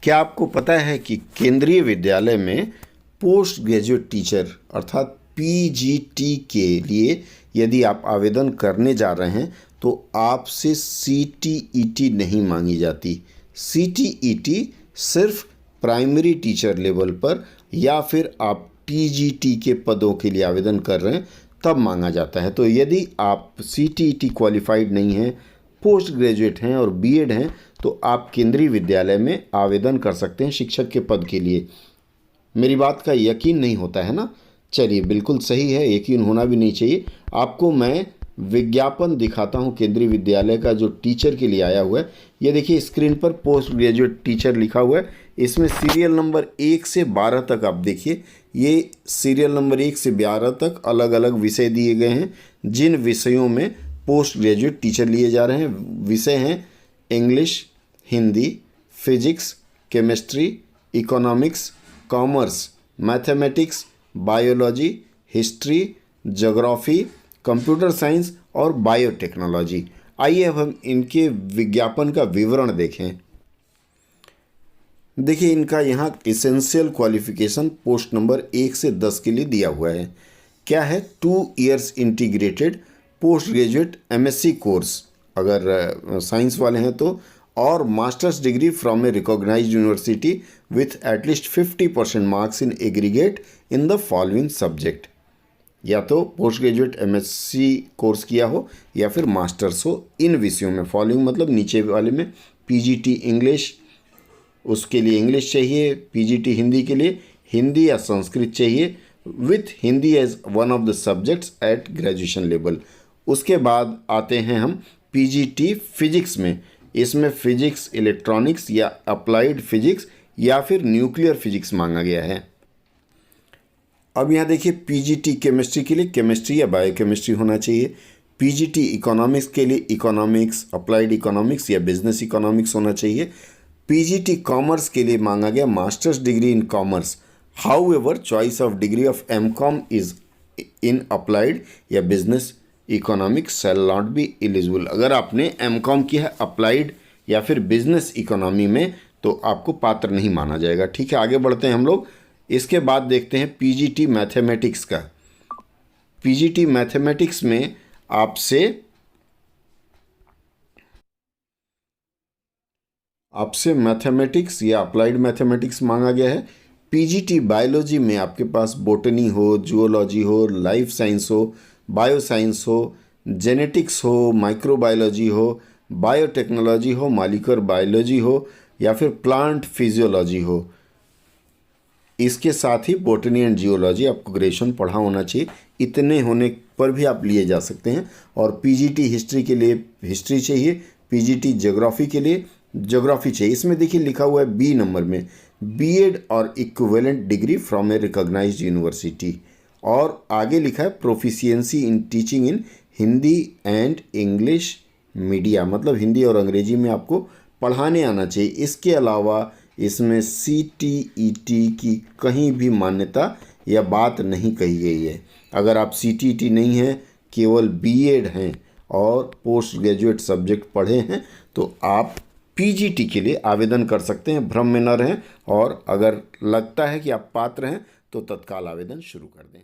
क्या आपको पता है कि केंद्रीय विद्यालय में पोस्ट ग्रेजुएट टीचर अर्थात पीजीटी के लिए यदि आप आवेदन करने जा रहे हैं तो आपसे सीटीईटी नहीं मांगी जाती। सीटीईटी सिर्फ प्राइमरी टीचर लेवल पर या फिर आप टीजीटी के पदों के लिए आवेदन कर रहे हैं तब मांगा जाता है। तो यदि आप सीटीईटी क्वालिफाइड नहीं हैं, पोस्ट ग्रेजुएट हैं और बीएड हैं तो आप केंद्रीय विद्यालय में आवेदन कर सकते हैं शिक्षक के पद के लिए। मेरी बात का यकीन नहीं होता है ना? चलिए, बिल्कुल सही है, यकीन होना भी नहीं चाहिए। आपको मैं विज्ञापन दिखाता हूं केंद्रीय विद्यालय का जो टीचर के लिए आया हुआ है। ये देखिए स्क्रीन पर पोस्ट ग्रेजुएट टीचर लिखा हुआ है। इसमें सीरियल नंबर 1 से 12 तक आप देखिए, ये सीरियल नंबर 1 से 12 तक अलग अलग विषय दिए गए हैं जिन विषयों में पोस्ट ग्रेजुएट टीचर लिए जा रहे हैं। विषय हैं English, Hindi, physics, chemistry, economics, commerce, mathematics, biology, history, geography, computer science और बायोटेक्नोलॉजी। आइए अब हम इनके विज्ञापन का विवरण देखें। देखिए इनका यहाँ एसेंशियल क्वालिफिकेशन पोस्ट नंबर 1 से 10 के लिए दिया हुआ है। क्या है? 2 years integrated post graduate MSc course अगर साइंस वाले हैं तो, और masters degree from a recognised university with at least 50% marks in aggregate in the following subject. या तो पोस्ट ग्रेजुएट एमएससी कोर्स किया हो या फिर मास्टर्स हो इन विषयों में। फॉलोइंग मतलब नीचे वाले में पीजीटी इंग्लिश, उसके लिए इंग्लिश चाहिए। पीजीटी हिंदी के लिए हिंदी या संस्कृत चाहिए with Hindi as one of the subjects at graduation level. उसके बाद आते हैं हम पीजीटी फिजिक्स में। इसमें फिजिक्स, इलेक्ट्रॉनिक्स या अप्लाइड फिजिक्स या फिर न्यूक्लियर फिजिक्स मांगा गया है। अब यहाँ देखिए पीजीटी केमिस्ट्री के लिए केमिस्ट्री या बायोकेमिस्ट्री होना चाहिए। पीजीटी इकोनॉमिक्स के लिए इकोनॉमिक्स, अप्लाइड इकोनॉमिक्स या बिजनेस इकोनॉमिक्स होना चाहिए। पीजीटी कॉमर्स के लिए मांगा गया masters degree in commerce. However choice of degree of MCom is in applied या business economics shall not be eligible. अगर आपने एमकॉम किया है अप्लाइड या फिर बिजनेस इकोनॉमी में तो आपको पात्र नहीं माना जाएगा। ठीक है, आगे बढ़ते हैं हम लोग। इसके बाद देखते हैं पीजीटी मैथमेटिक्स का। पीजीटी मैथमेटिक्स में आपसे मैथमेटिक्स या अप्लाइड मैथमेटिक्स मांगा गया है। पीजीटी बायोलॉजी में आपके पास बोटनी हो, जूलॉजी हो, लाइफ साइंस हो, बायो साइंस हो, जेनेटिक्स हो, माइक्रोबायोलॉजी हो, बायोटेक्नोलॉजी हो, मॉलिक्यूलर बायोलॉजी हो या फिर प्लांट फिजियोलॉजी हो। इसके साथ ही बोटनी एंड जियोलॉजी आपको ग्रेजुएशन पढ़ा होना चाहिए। इतने होने पर भी आप लिए जा सकते हैं। और पीजीटी हिस्ट्री के लिए हिस्ट्री चाहिए, पीजीटी ज्योग्राफी के लिए ज्योग्राफी चाहिए। इसमें देखिए लिखा हुआ है बी नंबर में बीएड और equivalent degree from a recognised university, और आगे लिखा है proficiency in teaching in Hindi and English media, मतलब हिंदी और अंग्रेजी में आपको पढ़ाने आना चाहिए। इसके अलावा इसमें सीटीईटी की कहीं भी मान्यता या बात नहीं कही गई है। अगर आप सीटीईटी नहीं हैं, केवल बीएड हैं और पोस्ट ग्रेजुएट सब्जेक्ट पढ़े हैं तो आप पीजीटी के लिए आवेदन कर सकते हैं। भ्रम में न रहें और अगर लगता है कि आप पात्र हैं तो तत्काल आवेदन शुरू कर दें।